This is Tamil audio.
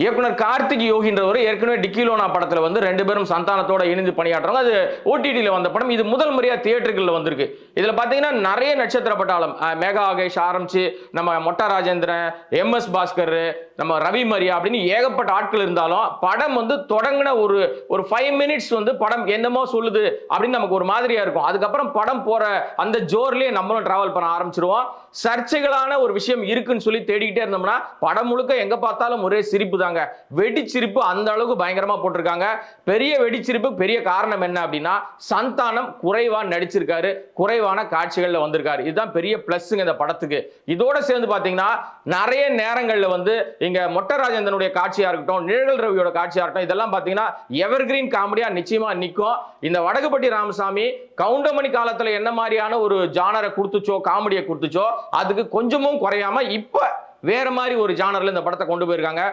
இயக்குனர் கார்த்திக் யோகின்றவர் ஏற்கனவே டிக்கிலோனா படத்துல வந்து ரெண்டு பேரும் சந்தானத்தோட இணைந்து பணியாற்றுறாங்க. அது ஓடிடியில் வந்த படம். இது முதல் முறையா தியேட்டர்கள் வந்திருக்கு. இதுல பாத்தீங்கன்னா நிறைய நட்சத்திர பட்டாளம், மேகா ஆகேஷ் ஆரம்பிச்சு நம்ம மொட்டா ராஜேந்திரன், MS பாஸ்கர், நம்ம ரவி மரியா அப்படின்னு ஏகப்பட்ட ஆட்கள் இருந்தாலும் படம் வந்து தொடங்கின ஒரு ஒரு 5 மினிட்ஸ் வந்து படம் என்னமோ சொல்லுது அப்படின்னு நமக்கு ஒரு மாதிரியா இருக்கும். அதுக்கப்புறம் படம் போற அந்த ஜோர்லயே நம்மளும் டிராவல் பண்ண ஆரம்பிச்சிருவோம். சர்ச்சைகளான ஒரு விஷயம் இருக்குன்னு சொல்லி தேடிக்கிட்டே இருந்தோம்னா படம் முழுக்க எங்க பார்த்தாலும் ஒரே சிரிப்பு தாங்க. வெடிச்சிரிப்பு அந்த அளவுக்கு பயங்கரமா போட்டிருக்காங்க. பெரிய வெடிச்சிரிப்பு. பெரிய காரணம் என்ன அப்படின்னா சந்தானம் குறைவா நடிச்சிருக்காரு, குறைவான காட்சிகள்ல வந்திருக்காரு. இதுதான் பெரிய பிளஸ்ங்க இந்த படத்துக்கு. இதோட சேர்ந்து பாத்தீங்கன்னா நிறைய நேரங்கள்ல வந்து இங்க மொட்டை ராஜேந்திரனுடைய காட்சியா இருக்கட்டும், நிழல் ரவியோட காட்சியா இருக்கட்டும், இதெல்லாம் பாத்தீங்கன்னா எவர்கிரீன் காமெடியா நிச்சயமா நிக்கும். இந்த வடகுபட்டி ராமசாமி கவுண்டமணி காலத்துல என்ன மாதிரியான ஒரு ஜானரை கொடுத்துச்சோ, காமெடியை கொடுத்துச்சோ, அதுக்கு கொஞ்சமும் குறையாம இப்ப வேற மாதிரி ஒரு ஜானர்ல இந்த படத்தை கொண்டு போயிருக்காங்க.